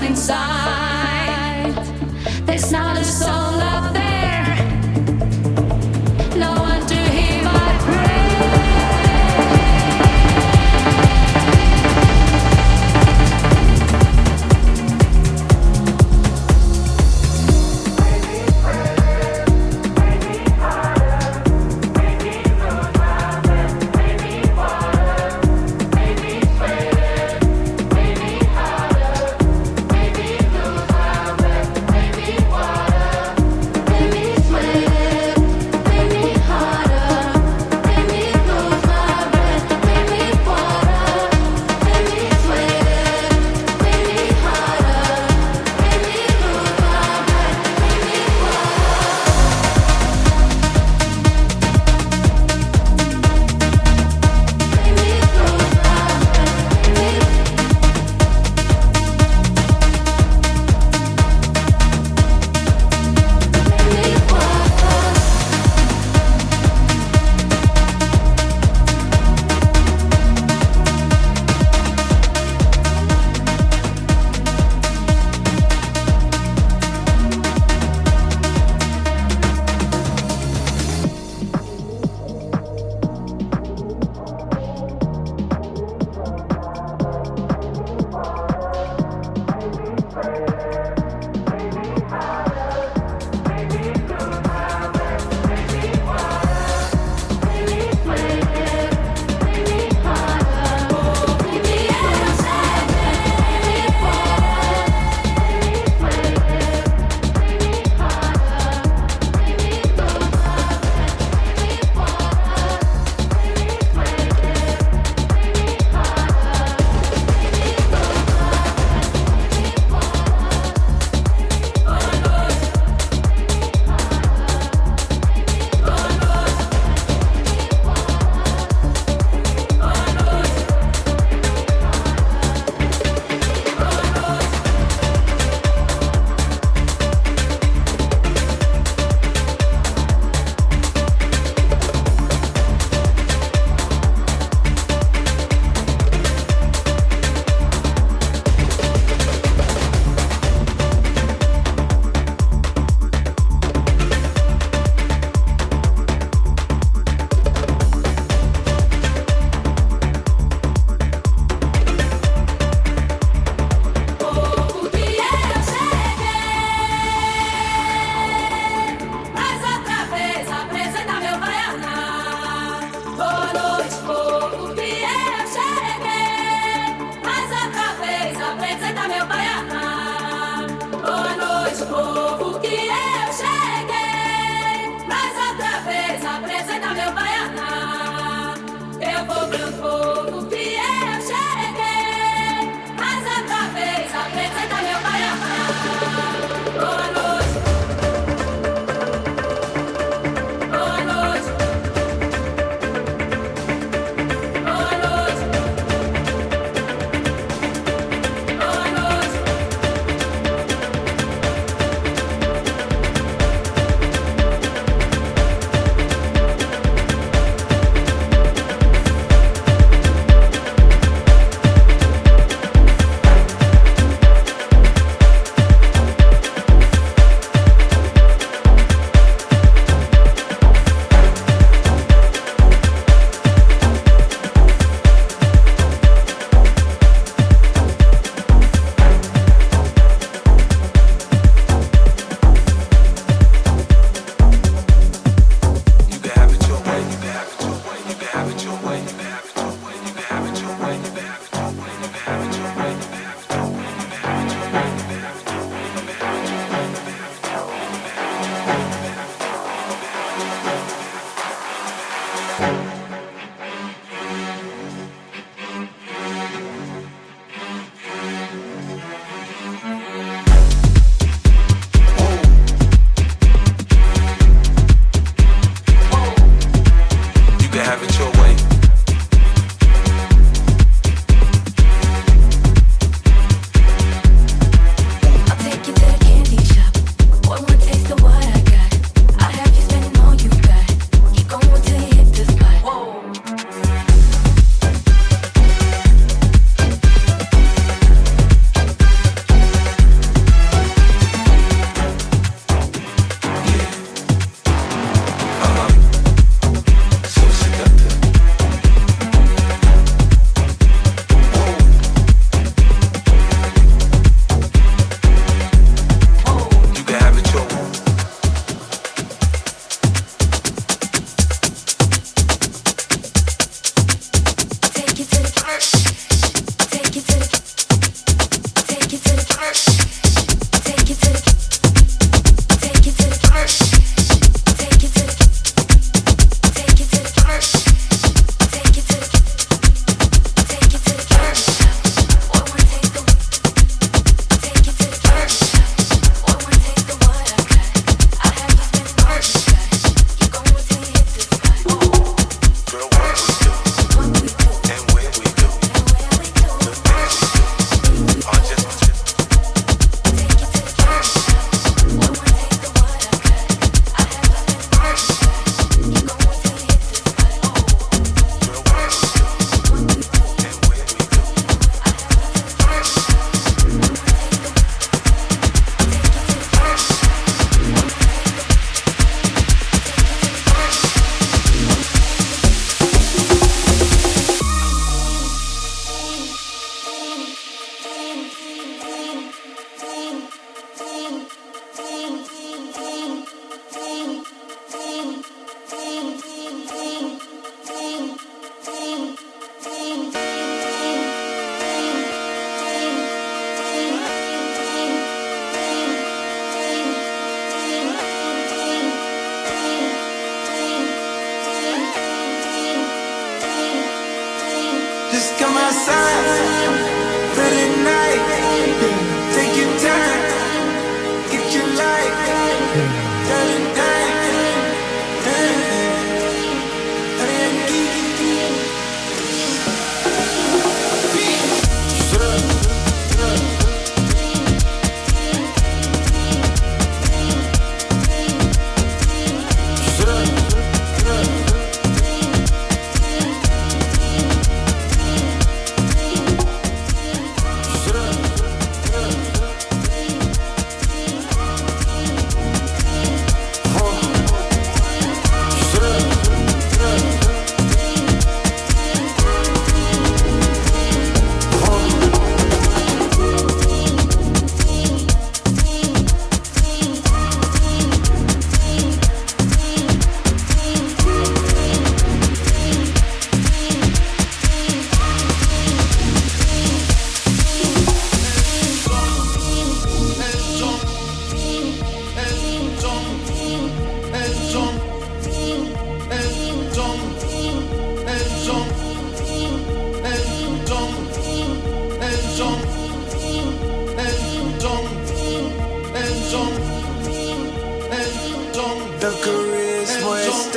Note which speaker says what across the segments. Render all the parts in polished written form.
Speaker 1: inside. There's not a soul out there, no one to hear my
Speaker 2: Maybe lose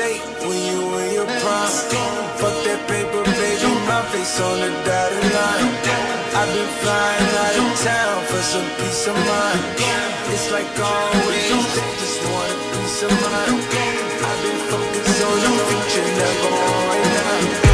Speaker 2: great when you in your prime. Fuck that paper, baby, my face on the dotted line. I've been flying out of town for some peace of mind. It's like always, just want a peace of mind. I've been focused on the future, never on right now.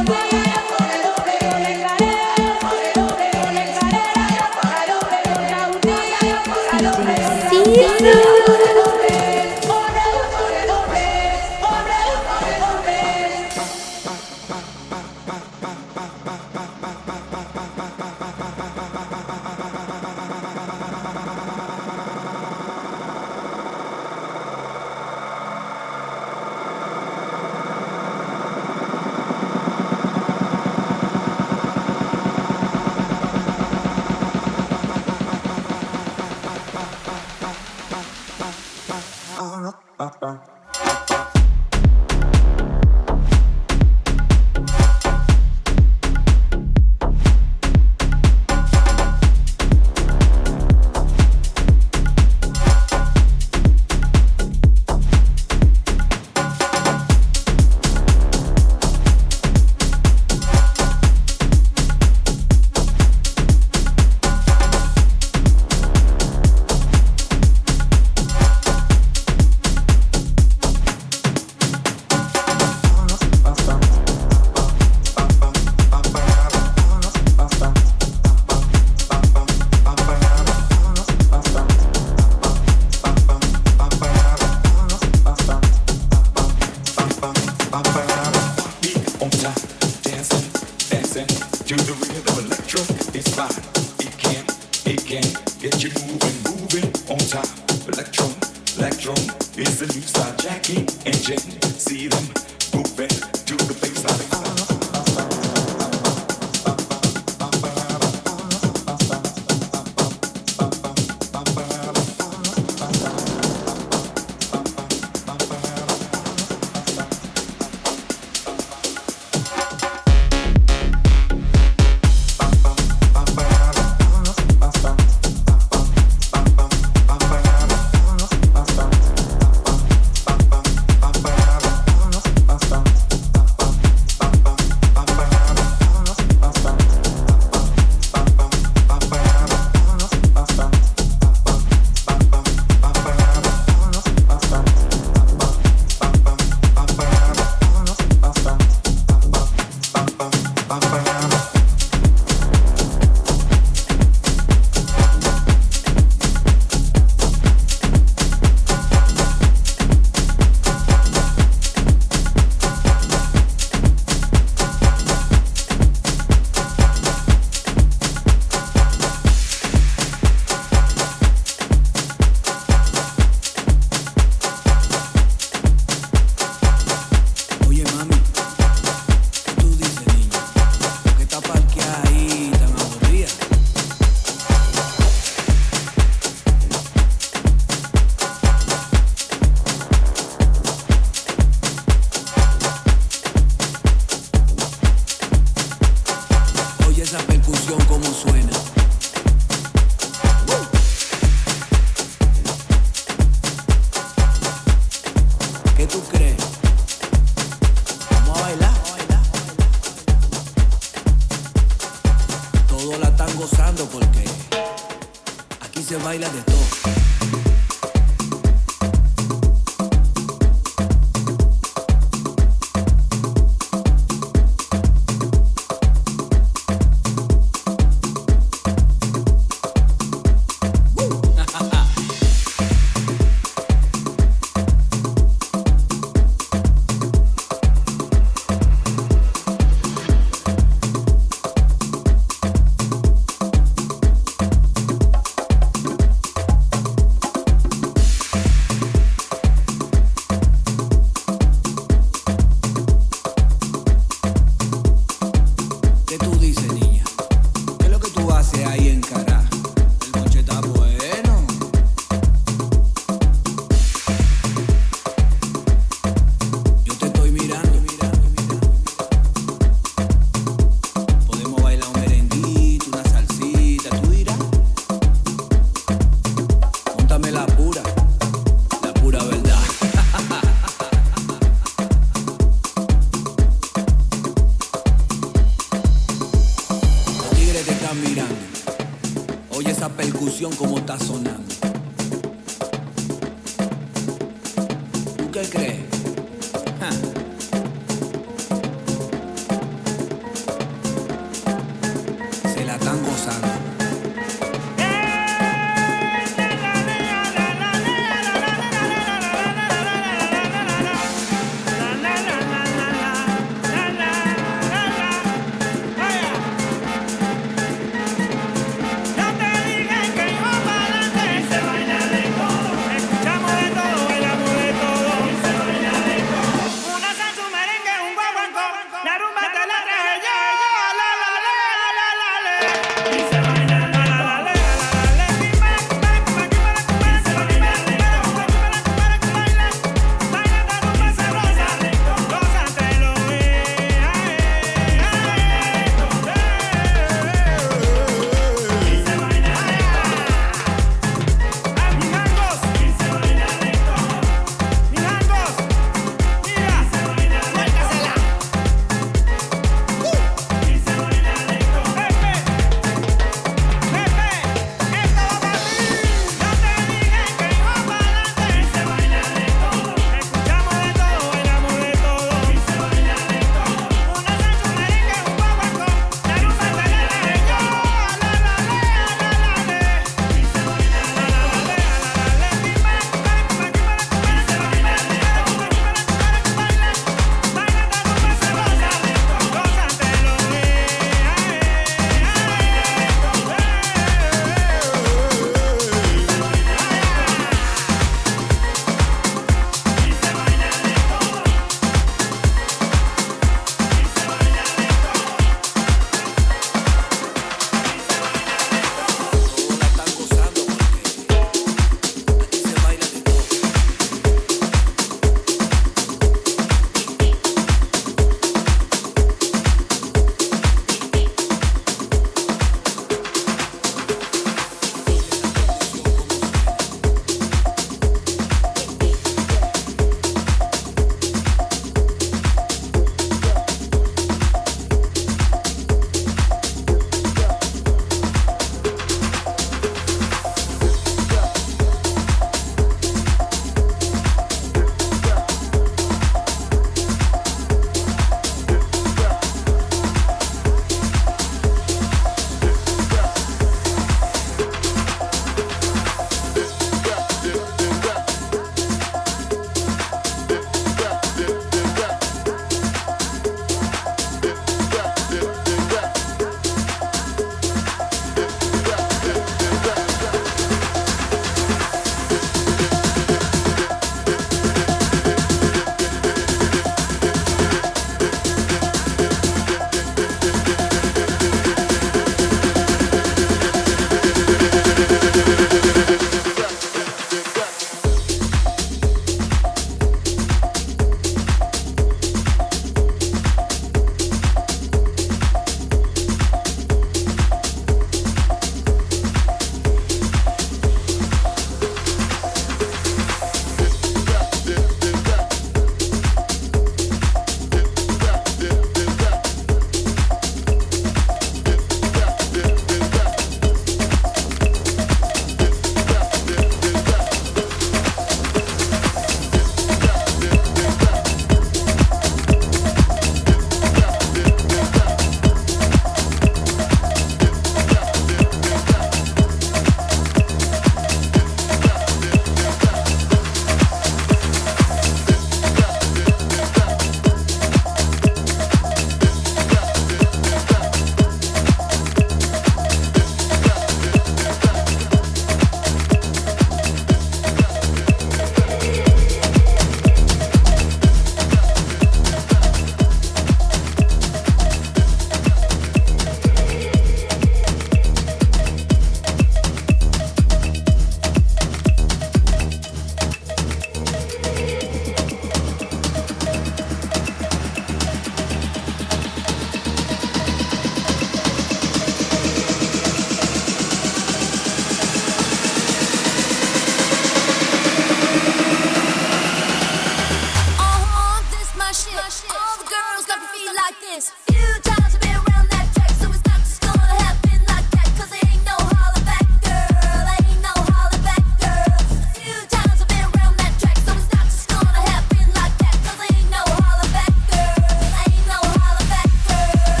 Speaker 1: All the girls got their feet like this. Few times I've been around that track, so it's not just gonna happen like that. 'Cause there ain't no holler back, girl. Ain't no holler back, girl. Few times I've been around that track, so it's not just gonna happen like that. 'Cause there ain't no holler back, girl. Ain't no holler back, girl.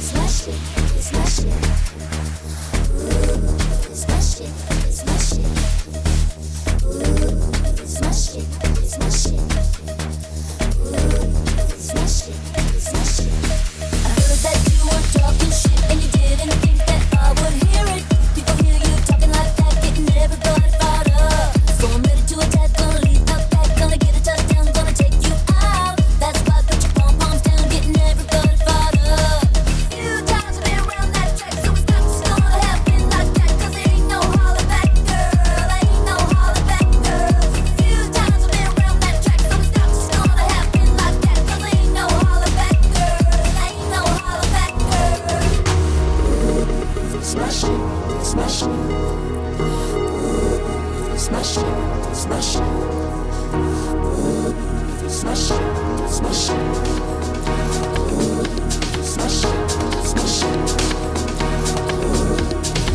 Speaker 1: Smash it, smash it. Smash it, smash it. Smash it, smash it. Smash it, smash it. I heard that you were talking shit and you didn't think that I would hear it. People hear you talking like that, getting everybody fired up. So I'm ready to attack, gonna lead up back, gonna get a touchdown, gonna take you out. That's why put your pom-poms down, getting everybody fired up. Few times I've been around that track, so it's not just gonna happen like that. 'Cause there ain't no holler back, girl. Ain't no holler back, girl. Few times I've been around that track, so it's not just gonna happen like that. 'Cause there ain't no holler back, girl. Ain't no holler back, girl. Smash it, smash it. Smash it, smash it. Smash it, smash it. Smash it, smash it.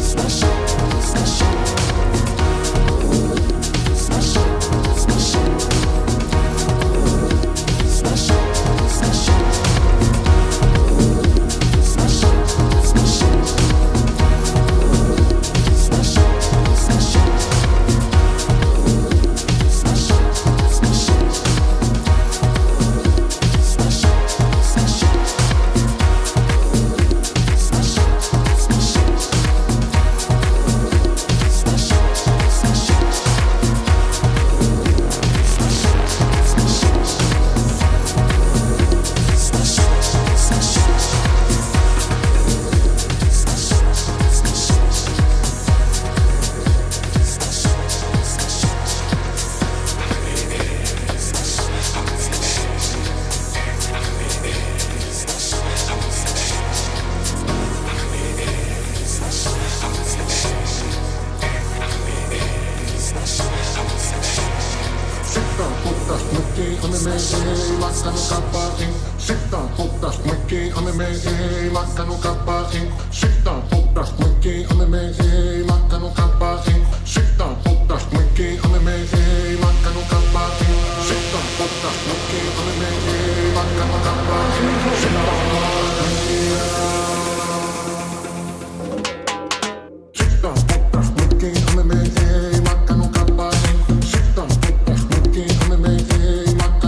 Speaker 1: Smash it, smash it. Smash it, smash it. Smash it, smash it. Smash it, smash it. Smash it, smash it. Smash it, smash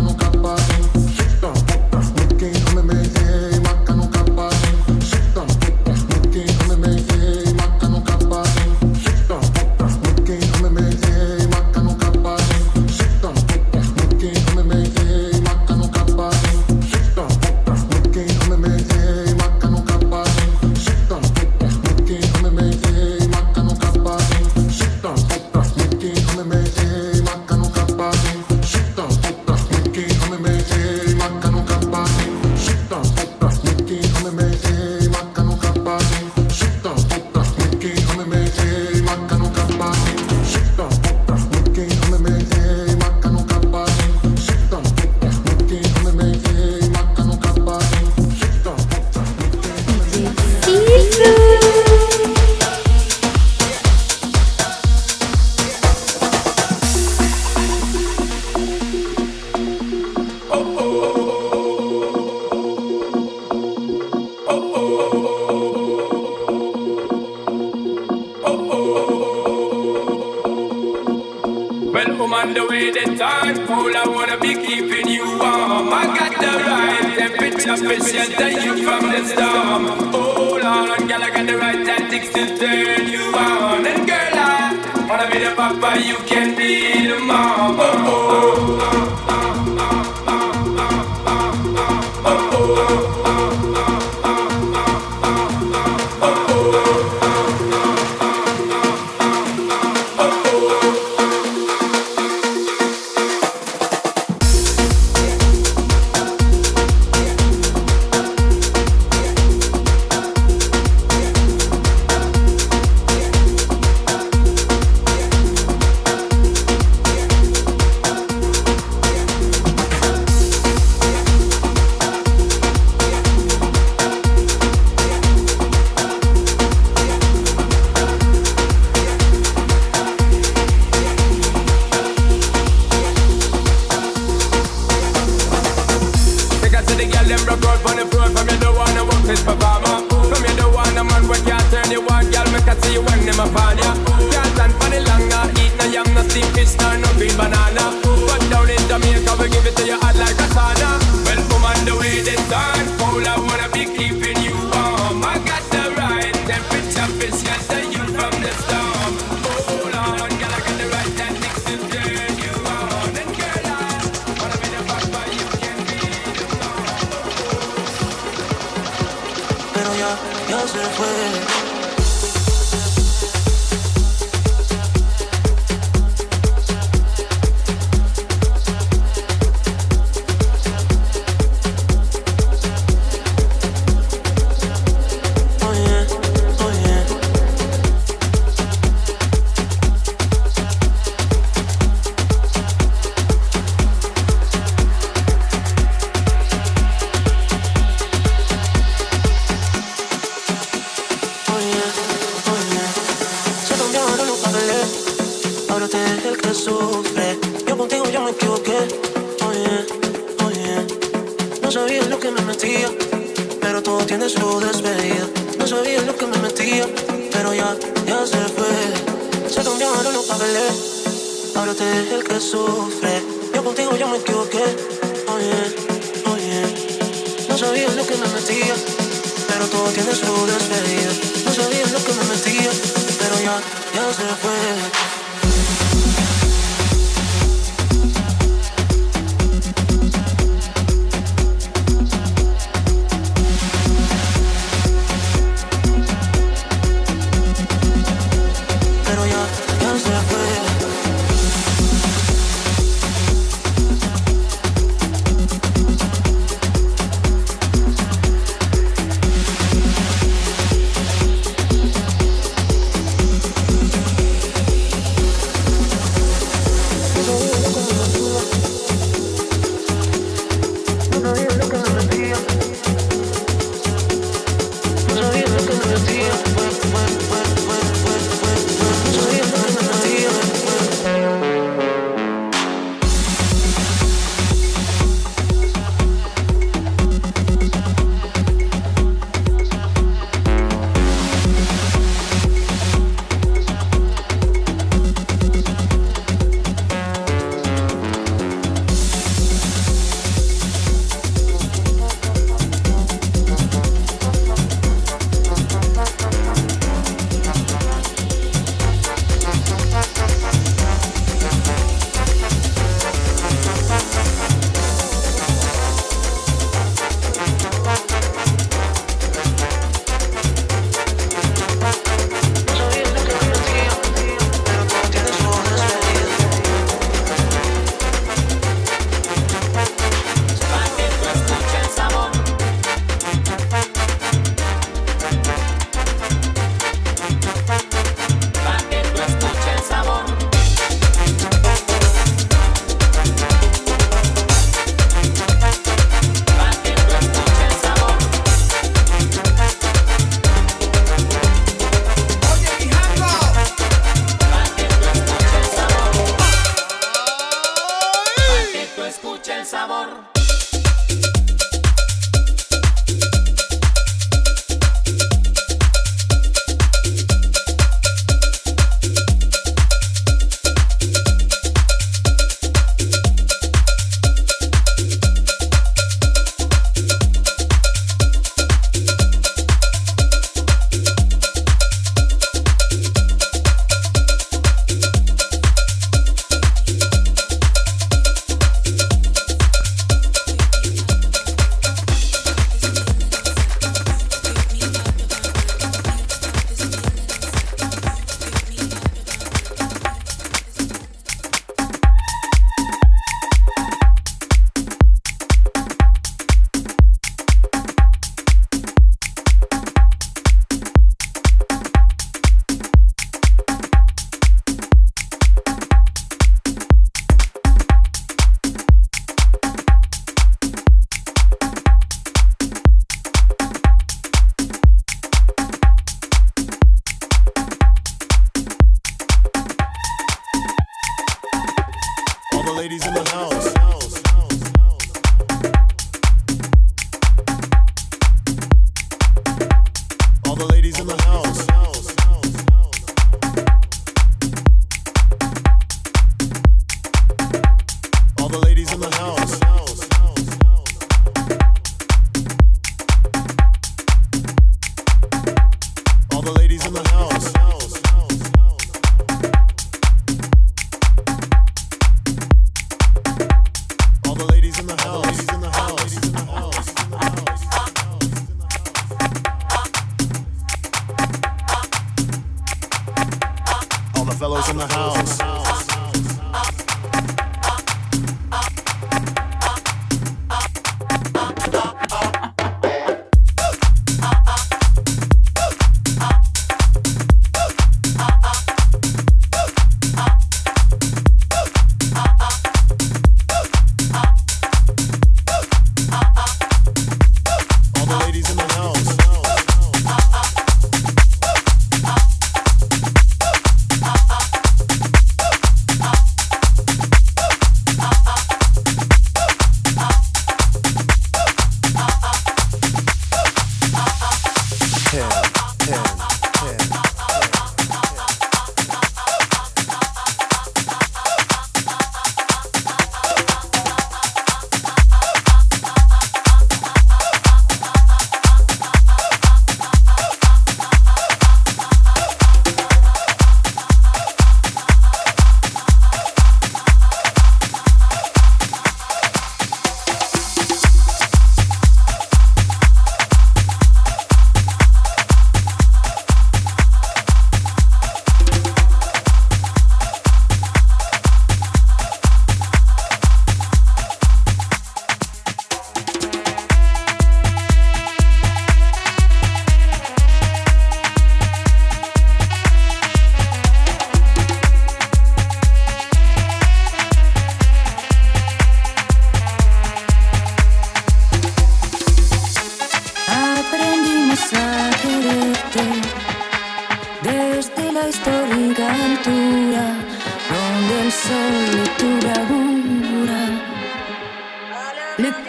Speaker 1: it. Smash it, smash it. Smash it, smash it. Smash it, smash it.
Speaker 3: woman, the way the time cool, I wanna be keeping you warm. I got the right temperature for shelter you from the storm. Hold on, girl, I got the right tactics to turn you on. And girl, I wanna be the papa, you can be the mom. Oh, oh, oh. them broke out on the floor. From you don't wanna work this performer. From you don't wanna man where can't turn you on. Girl, make I see you when them upon ya. Can't stand for the long, nah. Eat no yam, no steamed fish, no green banana. But down in Jamaica, we give it to you hot like a sauna. Well, woman, the way they turn cold, I wanna be keeping you warm. I got the right temperature to shelter you from the storm. Hold on, girl, I got the right tactics to turn you on. And girl, I wanna be the papa, you can be the mom.
Speaker 4: Pero ya se fue.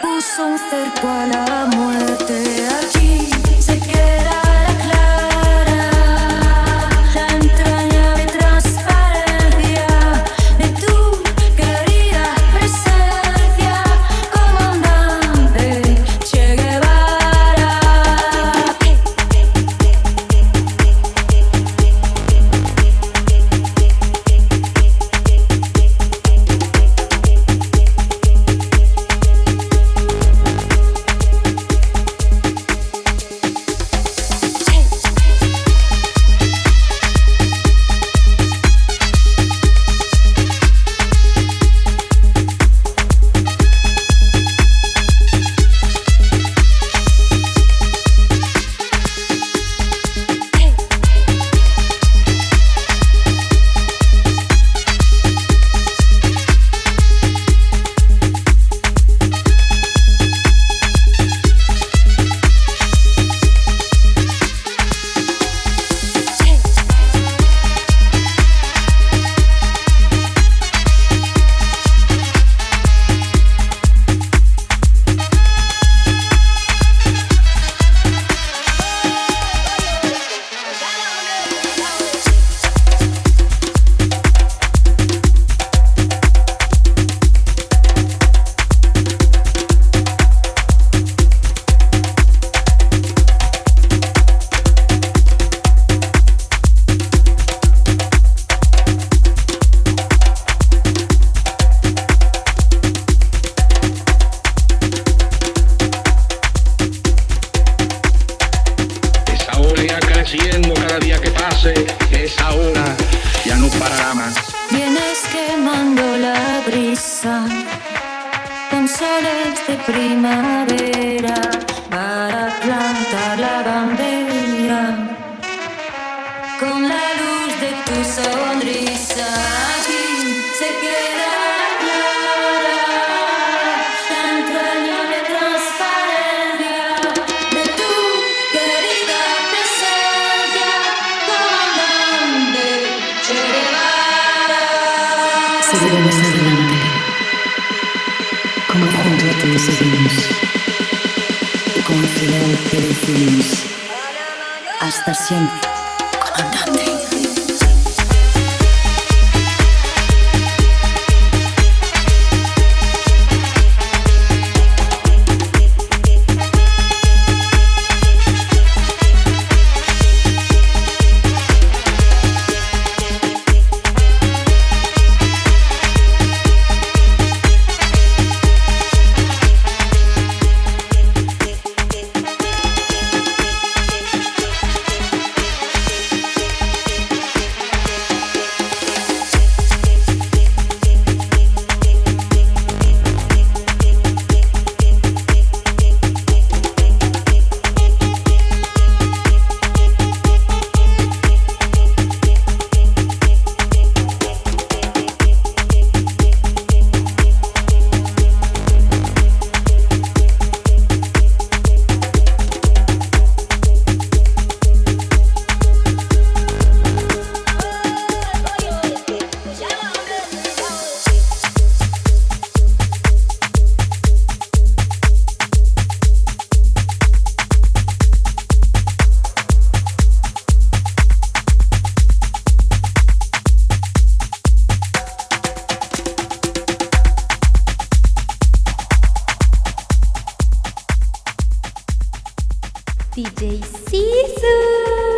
Speaker 1: puso un cerco a la muerte. Aquí se queda la clara, la entrañable transparencia de tu querida presencia, comandante Che Guevara.
Speaker 5: Seguiremos adelante, como junto a ti seguimos, y con Fidel te decimos, hasta siempre, comandante.
Speaker 1: DJ Sisu.